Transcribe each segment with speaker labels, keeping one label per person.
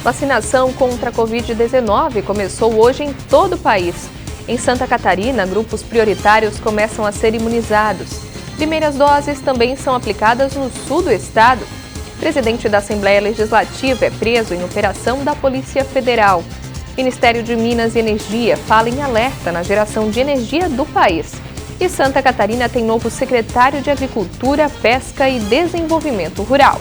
Speaker 1: Vacinação contra a Covid-19 começou hoje em todo o país. Em Santa Catarina, grupos prioritários começam a ser imunizados. Primeiras doses também são aplicadas no sul do estado. O presidente da Assembleia Legislativa é preso em operação da Polícia Federal. Ministério de Minas e Energia fala em alerta na geração de energia do país. E Santa Catarina tem novo secretário de Agricultura, Pesca e Desenvolvimento Rural.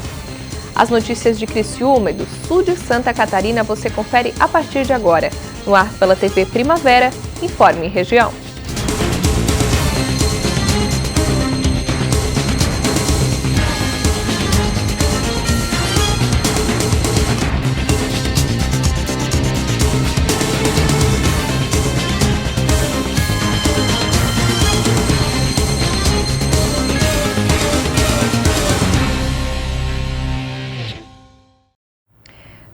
Speaker 1: As notícias de Criciúma e do sul de Santa Catarina você confere a partir de agora. No ar pela TV Primavera, Informe Região.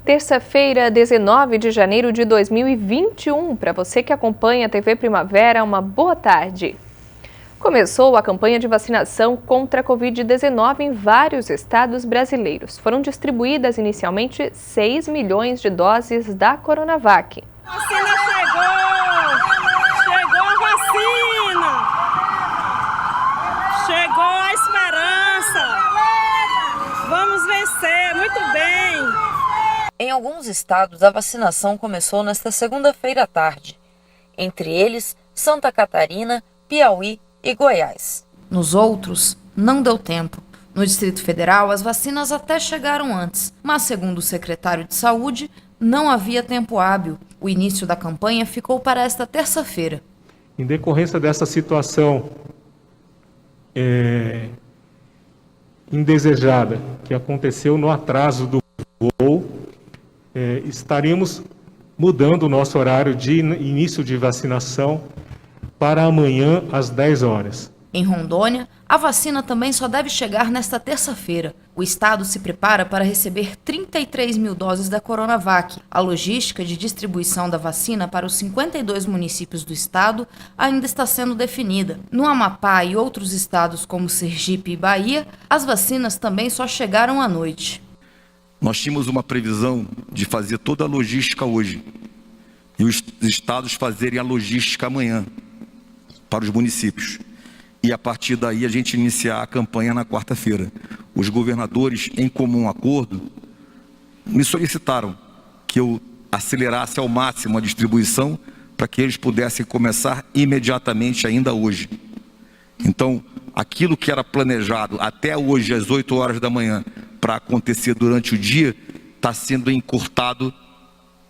Speaker 1: Terça-feira, 19 de janeiro de 2021. Para você que acompanha a TV Primavera, uma boa tarde. Começou a campanha de vacinação contra a Covid-19 em vários estados brasileiros. Foram distribuídas inicialmente 6 milhões de doses da Coronavac.
Speaker 2: A vacina chegou! Chegou a vacina! Chegou a esperança! Vamos vencer! Muito bem!
Speaker 3: Em alguns estados, a vacinação começou nesta segunda-feira à tarde. Entre eles, Santa Catarina, Piauí e Goiás.
Speaker 4: Nos outros, não deu tempo. No Distrito Federal, as vacinas até chegaram antes, mas, segundo o secretário de Saúde, não havia tempo hábil. O início da campanha ficou para esta terça-feira.
Speaker 5: Em decorrência dessa situação indesejada que aconteceu no atraso do voo, estaremos mudando o nosso horário de início de vacinação para amanhã às 10 horas.
Speaker 4: Em Rondônia, a vacina também só deve chegar nesta terça-feira. O estado se prepara para receber 33 mil doses da Coronavac. A logística de distribuição da vacina para os 52 municípios do estado ainda está sendo definida. No Amapá e outros estados como Sergipe e Bahia, as vacinas também só chegaram à noite.
Speaker 6: Nós tínhamos uma previsão de fazer toda a logística hoje e os estados fazerem a logística amanhã para os municípios. E a partir daí a gente iniciar a campanha na quarta-feira. Os governadores, em comum acordo, me solicitaram que eu acelerasse ao máximo a distribuição para que eles pudessem começar imediatamente ainda hoje. Então, aquilo que era planejado até hoje às 8 horas da manhã para acontecer durante o dia, está sendo encurtado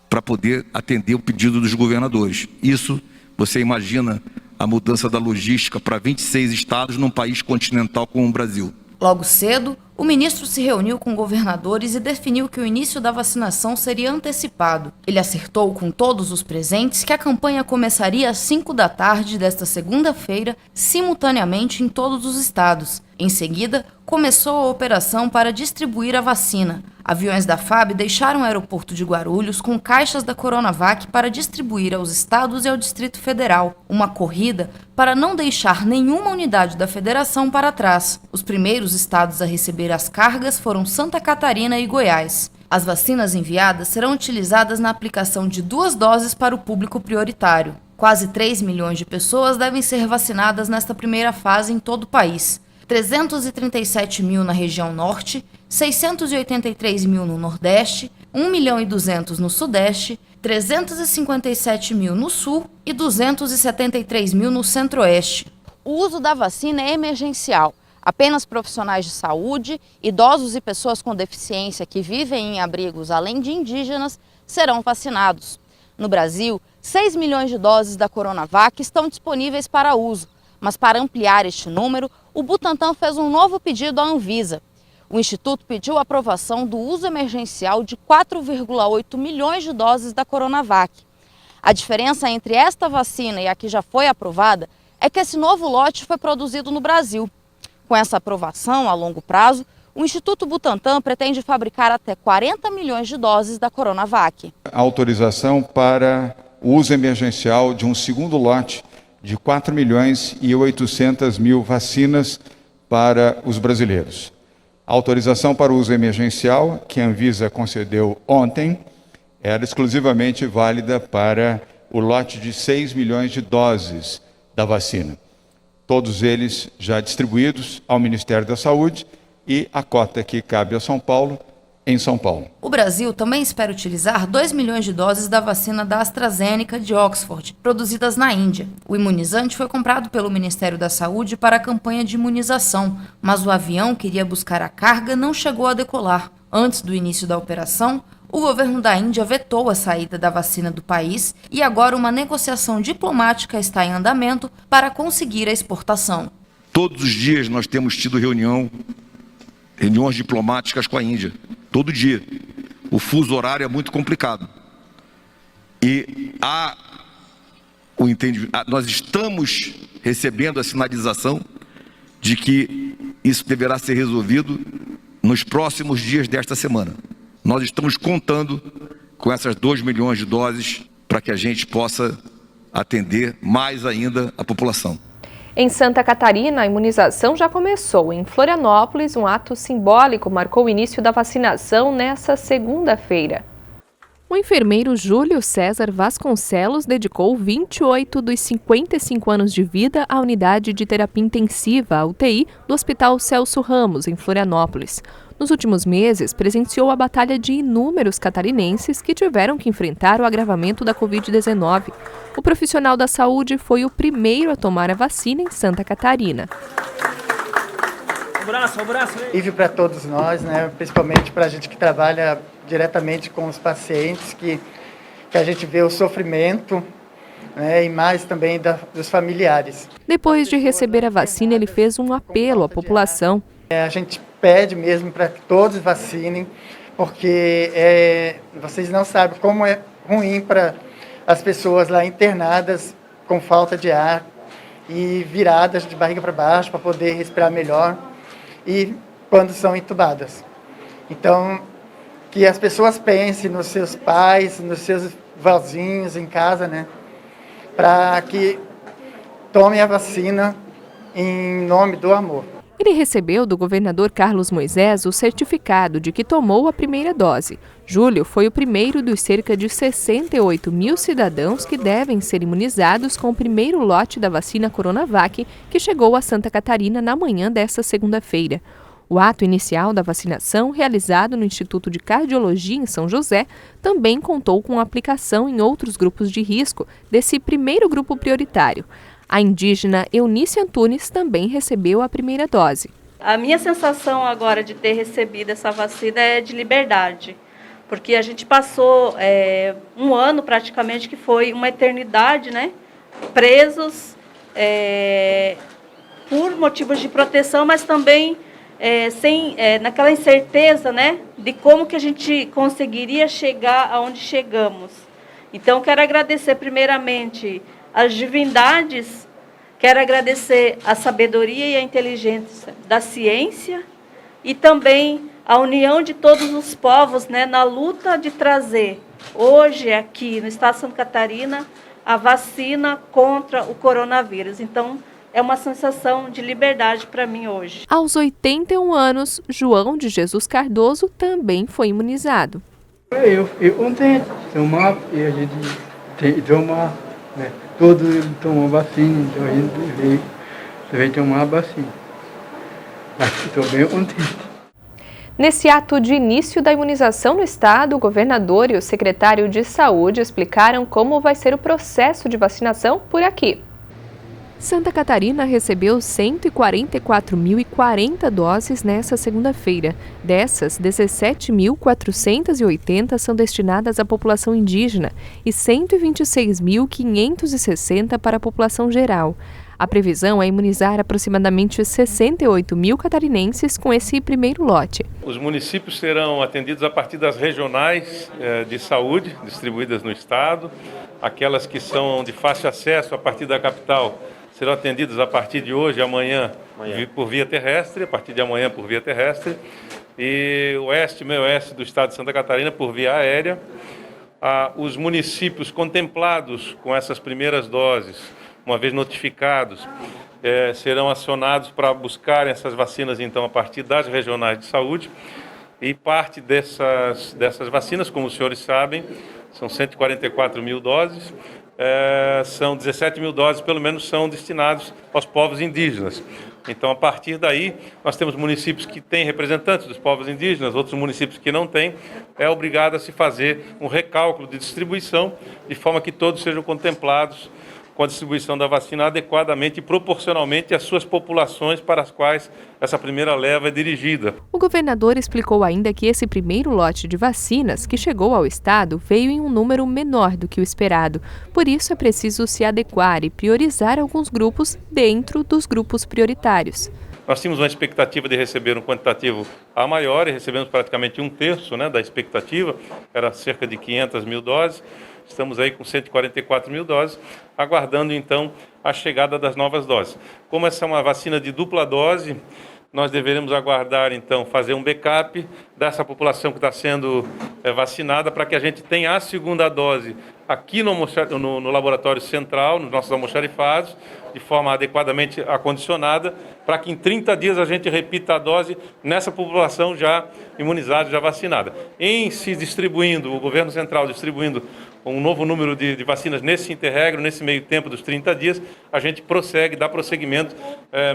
Speaker 6: para poder atender o pedido dos governadores. Isso, você imagina a mudança da logística para 26 estados num país continental como o Brasil.
Speaker 4: Logo cedo, o ministro se reuniu com governadores e definiu que o início da vacinação seria antecipado. Ele acertou com todos os presentes que a campanha começaria às 5 da tarde desta segunda-feira, simultaneamente em todos os estados. Em seguida, começou a operação para distribuir a vacina. Aviões da FAB deixaram o aeroporto de Guarulhos com caixas da Coronavac para distribuir aos estados e ao Distrito Federal. Uma corrida para não deixar nenhuma unidade da federação para trás. Os primeiros estados a receber as cargas foram Santa Catarina e Goiás. As vacinas enviadas serão utilizadas na aplicação de 2 doses para o público prioritário. Quase 3 milhões de pessoas devem ser vacinadas nesta primeira fase em todo o país. 337 mil na região norte, 683 mil no nordeste, 1.200.000 no sudeste, 357 mil no sul e 273 mil no centro-oeste. O uso da vacina é emergencial. Apenas profissionais de saúde, idosos e pessoas com deficiência que vivem em abrigos, além de indígenas, serão vacinados. No Brasil, 6 milhões de doses da Coronavac estão disponíveis para uso. Mas para ampliar este número, o Butantan fez um novo pedido à Anvisa. O Instituto pediu a aprovação do uso emergencial de 4,8 milhões de doses da Coronavac. A diferença entre esta vacina e a que já foi aprovada é que esse novo lote foi produzido no Brasil. Com essa aprovação a longo prazo, o Instituto Butantan pretende fabricar até 40 milhões de doses da Coronavac.
Speaker 7: A autorização para o uso emergencial de um segundo lote de 4.800.000 vacinas para os brasileiros. A autorização para o uso emergencial, que a Anvisa concedeu ontem, era exclusivamente válida para o lote de 6 milhões de doses da vacina. Todos eles já distribuídos ao Ministério da Saúde e a cota que cabe a São Paulo, em São Paulo.
Speaker 4: O Brasil também espera utilizar 2 milhões de doses da vacina da AstraZeneca de Oxford, produzidas na Índia. O imunizante foi comprado pelo Ministério da Saúde para a campanha de imunização, mas o avião que iria buscar a carga não chegou a decolar. Antes do início da operação, o governo da Índia vetou a saída da vacina do país e agora uma negociação diplomática está em andamento para conseguir a exportação.
Speaker 6: Todos os dias nós temos tido reuniões diplomáticas com a Índia. Todo dia. O fuso horário é muito complicado. E nós estamos recebendo a sinalização de que isso deverá ser resolvido nos próximos dias desta semana. Nós estamos contando com essas 2 milhões de doses para que a gente possa atender mais ainda a população.
Speaker 1: Em Santa Catarina, a imunização já começou. Em Florianópolis, um ato simbólico marcou o início da vacinação nesta segunda-feira. O enfermeiro Júlio César Vasconcelos dedicou 28 dos 55 anos de vida à unidade de terapia intensiva, a UTI, do Hospital Celso Ramos, em Florianópolis. Nos últimos meses, presenciou a batalha de inúmeros catarinenses que tiveram que enfrentar o agravamento da Covid-19. O profissional da saúde foi o primeiro a tomar a vacina em Santa Catarina.
Speaker 8: Alívio para todos nós, né? Principalmente para a gente que trabalha diretamente com os pacientes, que a gente vê o sofrimento, né? E mais também dos familiares.
Speaker 1: Depois de receber a vacina, ele fez um apelo à população.
Speaker 8: A gente pede mesmo para que todos vacinem, porque vocês não sabem como é ruim para as pessoas lá internadas com falta de ar e viradas de barriga para baixo para poder respirar melhor e quando são entubadas. Então, que as pessoas pensem nos seus pais, nos seus vozinhos em casa, né, para que tomem a vacina em nome do amor.
Speaker 1: Ele recebeu do governador Carlos Moisés o certificado de que tomou a primeira dose. Júlio foi o primeiro dos cerca de 68 mil cidadãos que devem ser imunizados com o primeiro lote da vacina Coronavac, que chegou a Santa Catarina na manhã desta segunda-feira. O ato inicial da vacinação, realizado no Instituto de Cardiologia em São José, também contou com aplicação em outros grupos de risco desse primeiro grupo prioritário. A indígena Eunice Antunes também recebeu a primeira dose.
Speaker 9: A minha sensação agora de ter recebido essa vacina é de liberdade, porque a gente passou um ano praticamente, que foi uma eternidade, né, presos por motivos de proteção, mas também naquela incerteza, né, de como que a gente conseguiria chegar aonde chegamos. Então, quero agradecer primeiramente as divindades, quero agradecer a sabedoria e a inteligência da ciência e também a união de todos os povos, né, na luta de trazer hoje aqui no estado de Santa Catarina a vacina contra o coronavírus. Então, é uma sensação de liberdade para mim hoje.
Speaker 1: Aos 81 anos, João de Jesus Cardoso também foi imunizado.
Speaker 10: Eu ontem tomar e a gente tomar, né? Todo mundo tomou vacina, então a gente deve tomar a vacina. Mas estou bem contente.
Speaker 1: Nesse ato de início da imunização no estado, o governador e o secretário de Saúde explicaram como vai ser o processo de vacinação por aqui. Santa Catarina recebeu 144.040 doses nesta segunda-feira. Dessas, 17.480 são destinadas à população indígena e 126.560 para a população geral. A previsão é imunizar aproximadamente 68 mil catarinenses com esse primeiro lote.
Speaker 11: Os municípios serão atendidos a partir das regionais de saúde distribuídas no estado. Aquelas que são de fácil acesso a partir da capital serão atendidas a partir de hoje, amanhã, por via terrestre, a partir de amanhã por via terrestre, e oeste e meio-oeste do estado de Santa Catarina por via aérea. Os municípios contemplados com essas primeiras doses, uma vez notificados, serão acionados para buscar essas vacinas, então, a partir das regionais de saúde. E parte dessas vacinas, como os senhores sabem, são 144 mil doses, são 17 mil doses, pelo menos, são destinados aos povos indígenas. Então, a partir daí, nós temos municípios que têm representantes dos povos indígenas, outros municípios que não têm. É obrigado a se fazer um recálculo de distribuição, de forma que todos sejam contemplados com a distribuição da vacina adequadamente e proporcionalmente às suas populações para as quais essa primeira leva é dirigida.
Speaker 1: O governador explicou ainda que esse primeiro lote de vacinas que chegou ao estado veio em um número menor do que o esperado. Por isso, é preciso se adequar e priorizar alguns grupos dentro dos grupos prioritários.
Speaker 11: Nós tínhamos uma expectativa de receber um quantitativo A maior e recebemos praticamente 1/3, da expectativa, era cerca de 500 mil doses. Estamos aí com 144 mil doses, aguardando então a chegada das novas doses. Como essa é uma vacina de dupla dose, nós deveremos aguardar então fazer um backup dessa população que está sendo vacinada para que a gente tenha a segunda dose aqui no laboratório central, nos nossos almoxarifados, de forma adequadamente acondicionada, para que em 30 dias a gente repita a dose nessa população já imunizada, já vacinada. Em se distribuindo, o governo central distribuindo um novo número de vacinas nesse interregno, nesse meio tempo dos 30 dias, a gente dá prosseguimento,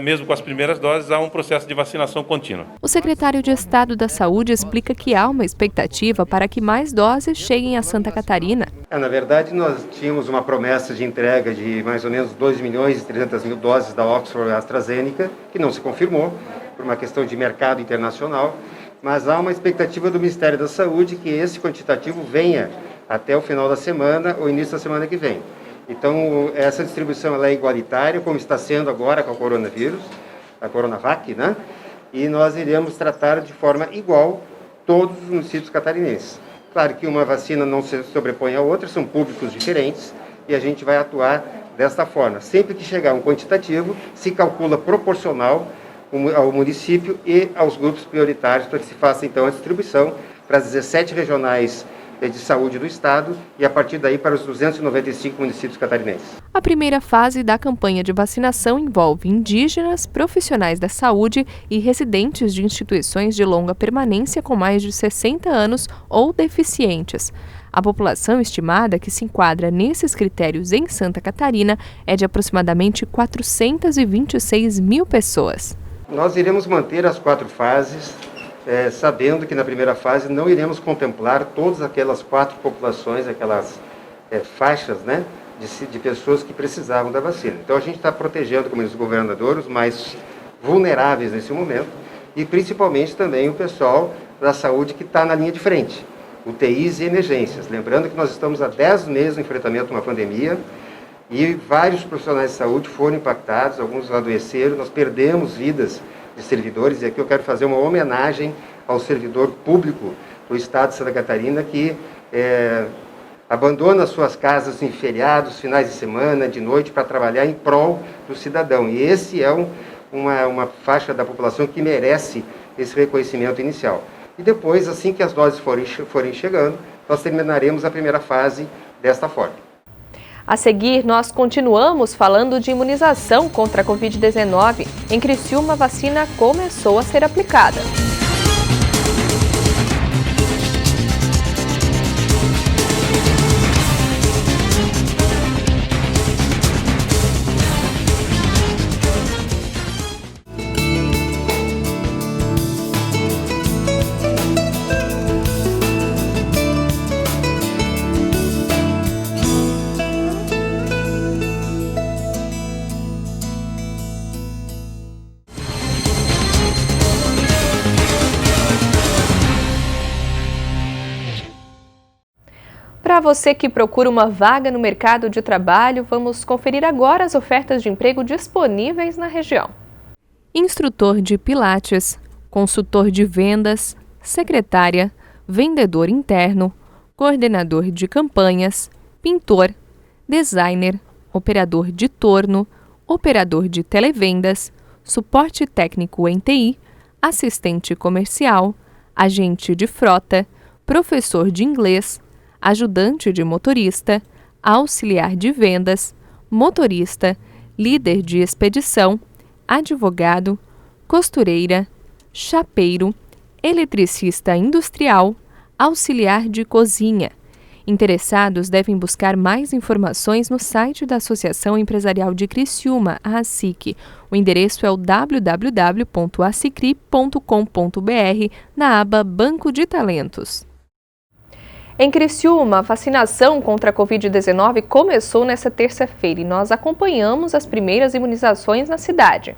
Speaker 11: mesmo com as primeiras doses, a um processo de vacinação contínua.
Speaker 1: O secretário de Estado da Saúde explica que há uma expectativa para que mais doses cheguem a Santa Catarina.
Speaker 12: Na verdade, nós tínhamos uma promessa de entrega de mais ou menos 2.300.000 doses da Oxford AstraZeneca, que não se confirmou, por uma questão de mercado internacional, mas há uma expectativa do Ministério da Saúde que esse quantitativo venha até o final da semana ou início da semana que vem. Então, essa distribuição ela é igualitária, como está sendo agora com o coronavírus, a Coronavac, né? E nós iremos tratar de forma igual todos os municípios catarinenses. Claro que uma vacina não se sobrepõe à outra, são públicos diferentes, e a gente vai atuar desta forma. Sempre que chegar um quantitativo, se calcula proporcional ao município e aos grupos prioritários, para que se faça então a distribuição para as 17 regionais de saúde do estado e a partir daí para os 295 municípios catarinenses.
Speaker 1: A primeira fase da campanha de vacinação envolve indígenas, profissionais da saúde e residentes de instituições de longa permanência com mais de 60 anos ou deficientes. A população estimada que se enquadra nesses critérios em Santa Catarina é de aproximadamente 426 mil pessoas.
Speaker 12: Nós iremos manter as 4 fases, sabendo que na primeira fase não iremos contemplar todas aquelas 4 populações, aquelas faixas, né, de pessoas que precisavam da vacina. Então a gente está protegendo, como diz o governador, os mais vulneráveis nesse momento e principalmente também o pessoal da saúde que está na linha de frente, UTIs e emergências. Lembrando que nós estamos há 10 meses no enfrentamento de uma pandemia e vários profissionais de saúde foram impactados, alguns adoeceram, nós perdemos vidas de servidores, e aqui eu quero fazer uma homenagem ao servidor público do estado de Santa Catarina que abandona suas casas em feriados, finais de semana, de noite, para trabalhar em prol do cidadão. E esse é uma faixa da população que merece esse reconhecimento inicial. E depois, assim que as doses forem chegando, nós terminaremos a primeira fase desta forma.
Speaker 1: A seguir, nós continuamos falando de imunização contra a Covid-19. Em Criciúma, a vacina começou a ser aplicada. Para você que procura uma vaga no mercado de trabalho, vamos conferir agora as ofertas de emprego disponíveis na região. Instrutor de Pilates, consultor de vendas, secretária, vendedor interno, coordenador de campanhas, pintor, designer, operador de torno, operador de televendas, suporte técnico em TI, assistente comercial, agente de frota, professor de inglês, ajudante de motorista, auxiliar de vendas, motorista, líder de expedição, advogado, costureira, chapeiro, eletricista industrial, auxiliar de cozinha. Interessados devem buscar mais informações no site da Associação Empresarial de Criciúma, a ASIC. O endereço é o www.assicri.com.br, na aba Banco de Talentos. Em Criciúma, a vacinação contra a Covid-19 começou nesta terça-feira e nós acompanhamos as primeiras imunizações na cidade.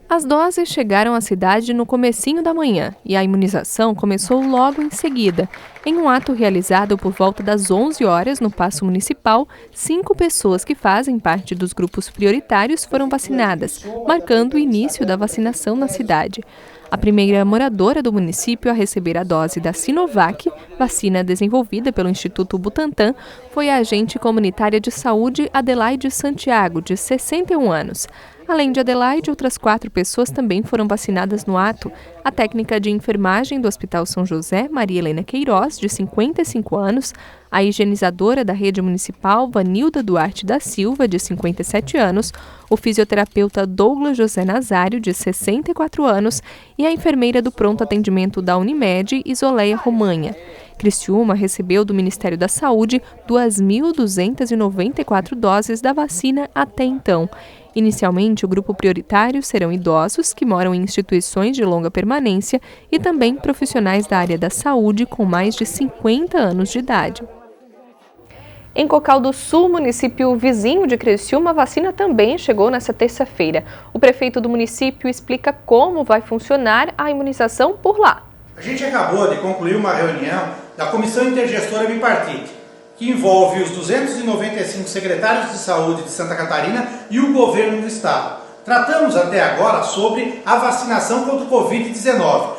Speaker 1: As doses chegaram à cidade no comecinho da manhã e a imunização começou logo em seguida. Em um ato realizado por volta das 11 horas no Paço Municipal, 5 pessoas que fazem parte dos grupos prioritários foram vacinadas, marcando o início da vacinação na cidade. A primeira moradora do município a receber a dose da Sinovac, vacina desenvolvida pelo Instituto Butantan, foi a agente comunitária de saúde Adelaide Santiago, de 61 anos. Além de Adelaide, outras 4 pessoas também foram vacinadas no ato. A técnica de enfermagem do Hospital São José, Maria Helena Queiroz, de 55 anos, a higienizadora da rede municipal, Vanilda Duarte da Silva, de 57 anos, o fisioterapeuta Douglas José Nazário, de 64 anos, e a enfermeira do pronto atendimento da Unimed, Isoleia Romanha. Criciúma recebeu do Ministério da Saúde 2.294 doses da vacina até então. Inicialmente, o grupo prioritário serão idosos que moram em instituições de longa permanência e também profissionais da área da saúde com mais de 50 anos de idade. Em Cocal do Sul, município vizinho de Criciúma, a vacina também chegou nesta terça-feira. O prefeito do município explica como vai funcionar a imunização por lá.
Speaker 13: A gente acabou de concluir uma reunião da Comissão Intergestora Bipartite, que envolve os 295 secretários de saúde de Santa Catarina e o governo do estado. Tratamos até agora sobre a vacinação contra o Covid-19.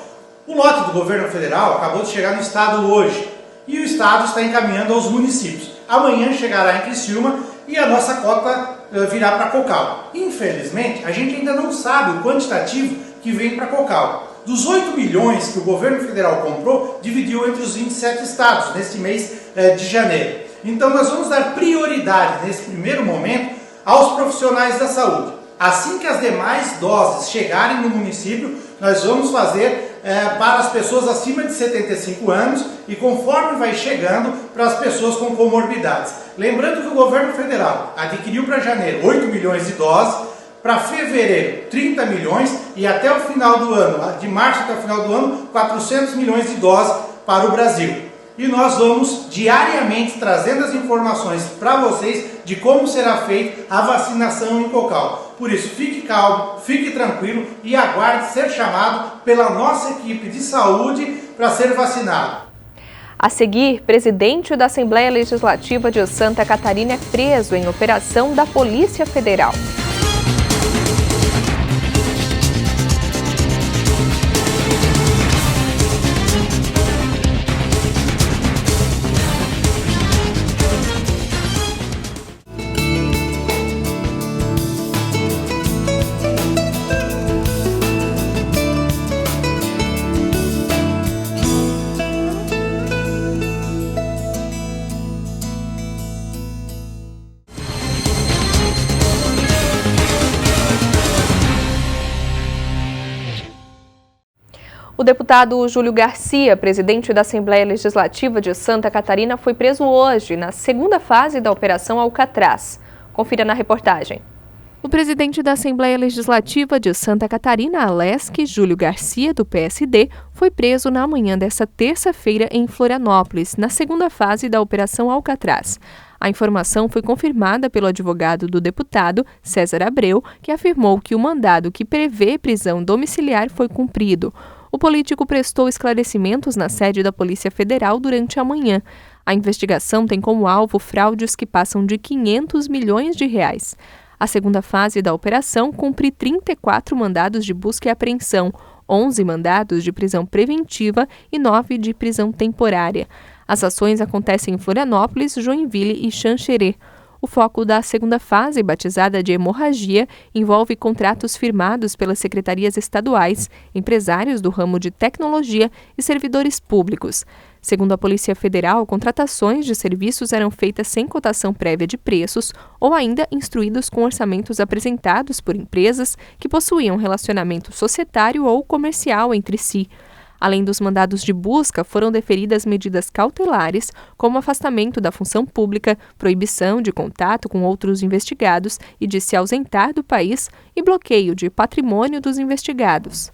Speaker 13: O lote do governo federal acabou de chegar no estado hoje e o estado está encaminhando aos municípios. Amanhã chegará em Criciúma e a nossa cota virá para Cocal. Infelizmente, a gente ainda não sabe o quantitativo que vem para Cocal. Dos 8 milhões que o governo federal comprou, dividiu entre os 27 estados neste mês de janeiro. Então nós vamos dar prioridade nesse primeiro momento aos profissionais da saúde. Assim que as demais doses chegarem no município, nós vamos fazer para as pessoas acima de 75 anos e conforme vai chegando para as pessoas com comorbidades. Lembrando que o governo federal adquiriu para janeiro 8 milhões de doses, para fevereiro 30 milhões e até o final do ano, de março até o final do ano, 400 milhões de doses para o Brasil. E nós vamos diariamente trazendo as informações para vocês de como será feita a vacinação em Cocal. Por isso, fique calmo, fique tranquilo e aguarde ser chamado pela nossa equipe de saúde para ser vacinado.
Speaker 1: A seguir, presidente da Assembleia Legislativa de Santa Catarina é preso em operação da Polícia Federal. O deputado Júlio Garcia, presidente da Assembleia Legislativa de Santa Catarina, foi preso hoje, na segunda fase da Operação Alcatraz. Confira na reportagem. O presidente da Assembleia Legislativa de Santa Catarina, ALESC, Júlio Garcia, do PSD, foi preso na manhã desta terça-feira em Florianópolis, na segunda fase da Operação Alcatraz. A informação foi confirmada pelo advogado do deputado, César Abreu, que afirmou que o mandado que prevê prisão domiciliar foi cumprido. O político prestou esclarecimentos na sede da Polícia Federal durante a manhã. A investigação tem como alvo fraudes que passam de 500 milhões de reais. A segunda fase da operação cumpre 34 mandados de busca e apreensão, 11 mandados de prisão preventiva e 9 de prisão temporária. As ações acontecem em Florianópolis, Joinville e Xanxerê. O foco da segunda fase, batizada de hemorragia, envolve contratos firmados pelas secretarias estaduais, empresários do ramo de tecnologia e servidores públicos. Segundo a Polícia Federal, contratações de serviços eram feitas sem cotação prévia de preços ou ainda instruídos com orçamentos apresentados por empresas que possuíam relacionamento societário ou comercial entre si. Além dos mandados de busca, foram deferidas medidas cautelares, como afastamento da função pública, proibição de contato com outros investigados e de se ausentar do país e bloqueio de patrimônio dos investigados.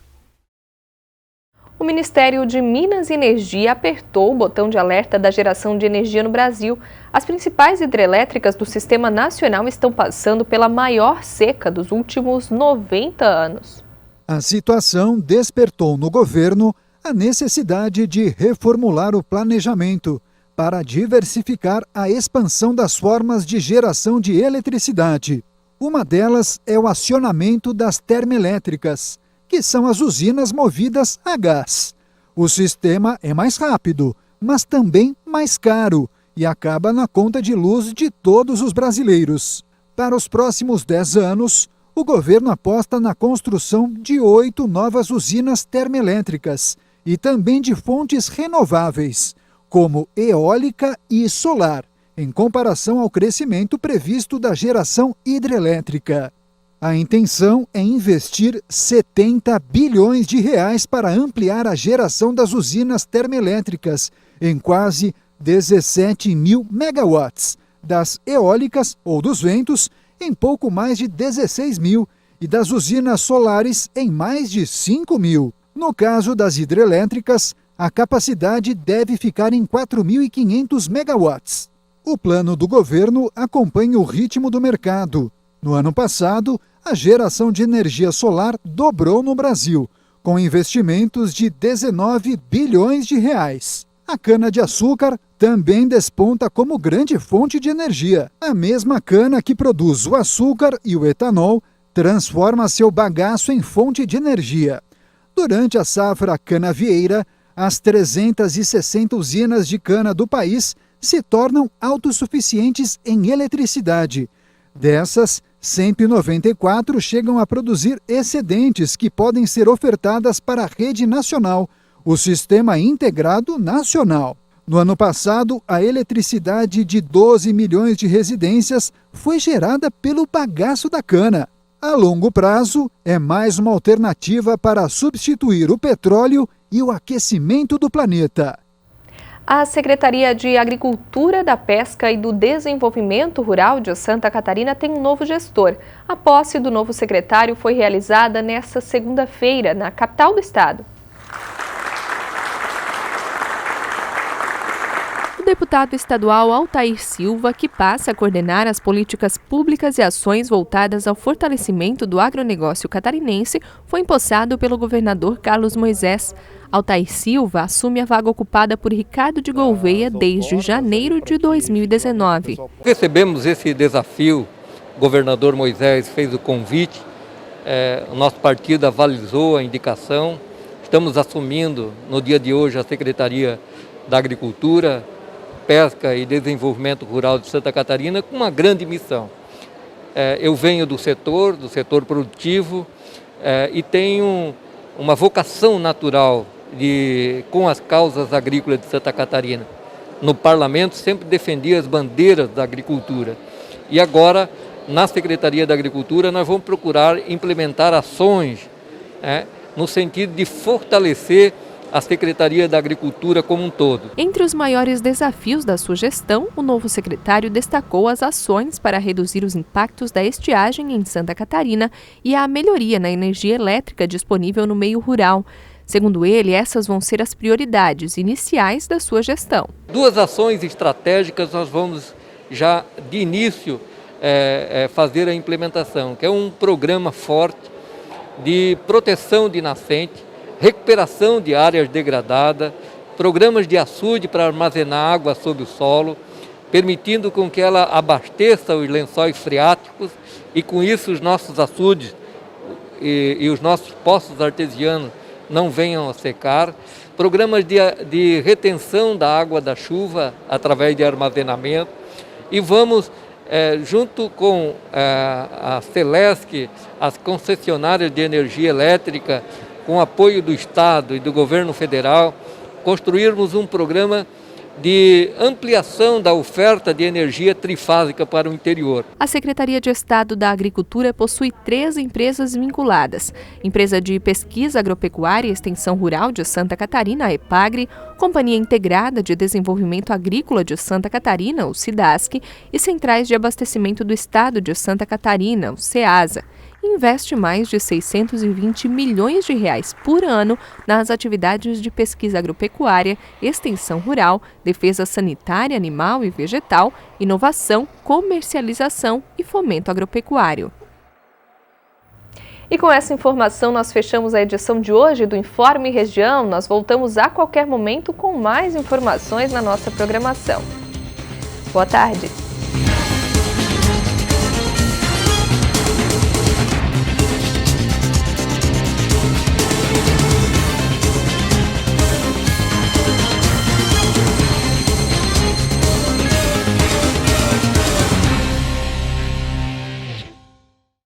Speaker 1: O Ministério de Minas e Energia apertou o botão de alerta da geração de energia no Brasil. As principais hidrelétricas do Sistema Nacional estão passando pela maior seca dos últimos 90 anos.
Speaker 14: A situação despertou no governo a necessidade de reformular o planejamento para diversificar a expansão das formas de geração de eletricidade. Uma delas é o acionamento das termoelétricas, que são as usinas movidas a gás. O sistema é mais rápido, mas também mais caro e acaba na conta de luz de todos os brasileiros. Para os próximos 10 anos, o governo aposta na construção de 8 novas usinas termoelétricas e também de fontes renováveis, como eólica e solar, em comparação ao crescimento previsto da geração hidrelétrica. A intenção é investir 70 bilhões de reais para ampliar a geração das usinas termoelétricas em quase 17 mil megawatts, das eólicas ou dos ventos em pouco mais de 16 mil e das usinas solares em mais de 5 mil. No caso das hidrelétricas, a capacidade deve ficar em 4.500 megawatts. O plano do governo acompanha o ritmo do mercado. No ano passado, a geração de energia solar dobrou no Brasil, com investimentos de 19 bilhões de reais. A cana-de-açúcar também desponta como grande fonte de energia. A mesma cana que produz o açúcar e o etanol transforma seu bagaço em fonte de energia. Durante a safra canavieira, as 360 usinas de cana do país se tornam autossuficientes em eletricidade. Dessas, 194 chegam a produzir excedentes que podem ser ofertadas para a rede nacional, o Sistema Integrado Nacional. No ano passado, a eletricidade de 12 milhões de residências foi gerada pelo bagaço da cana. A longo prazo, é mais uma alternativa para substituir o petróleo e o aquecimento do planeta.
Speaker 1: A Secretaria de Agricultura, da Pesca e do Desenvolvimento Rural de Santa Catarina tem um novo gestor. A posse do novo secretário foi realizada nesta segunda-feira, na capital do estado. O deputado estadual Altair Silva, que passa a coordenar as políticas públicas e ações voltadas ao fortalecimento do agronegócio catarinense, foi empossado pelo governador Carlos Moisés. Altair Silva assume a vaga ocupada por Ricardo de Gouveia desde janeiro de 2019.
Speaker 15: Recebemos esse desafio, o governador Moisés fez o convite, o nosso partido avalizou a indicação, estamos assumindo no dia de hoje a Secretaria da Agricultura, Pesca e Desenvolvimento Rural de Santa Catarina com uma grande missão. Eu venho do setor produtivo e tenho uma vocação natural com as causas agrícolas de Santa Catarina. No parlamento sempre defendi as bandeiras da agricultura e agora na Secretaria da Agricultura nós vamos procurar implementar ações no sentido de fortalecer a Secretaria da Agricultura como um todo.
Speaker 1: Entre os maiores desafios da sua gestão, o novo secretário destacou as ações para reduzir os impactos da estiagem em Santa Catarina e a melhoria na energia elétrica disponível no meio rural. Segundo ele, essas vão ser as prioridades iniciais da sua gestão.
Speaker 15: 2 ações estratégicas nós vamos já de início fazer a implementação, que é um programa forte de proteção de nascente, recuperação de áreas degradadas, programas de açude para armazenar água sob o solo, permitindo com que ela abasteça os lençóis freáticos e com isso os nossos açudes e os nossos poços artesianos não venham a secar, programas de retenção da água da chuva através de armazenamento e vamos, junto com a Celesc, as concessionárias de energia elétrica, com apoio do Estado e do Governo Federal, construirmos um programa de ampliação da oferta de energia trifásica para o interior.
Speaker 1: A Secretaria de Estado da Agricultura possui 3 empresas vinculadas: Empresa de Pesquisa Agropecuária e Extensão Rural de Santa Catarina, a EPAGRE, Companhia Integrada de Desenvolvimento Agrícola de Santa Catarina, o SIDASC, e Centrais de Abastecimento do Estado de Santa Catarina, o SEASA. Investe mais de 620 milhões de reais por ano nas atividades de pesquisa agropecuária, extensão rural, defesa sanitária animal e vegetal, inovação, comercialização e fomento agropecuário. E com essa informação nós fechamos a edição de hoje do Informe Região. Nós voltamos a qualquer momento com mais informações na nossa programação. Boa tarde.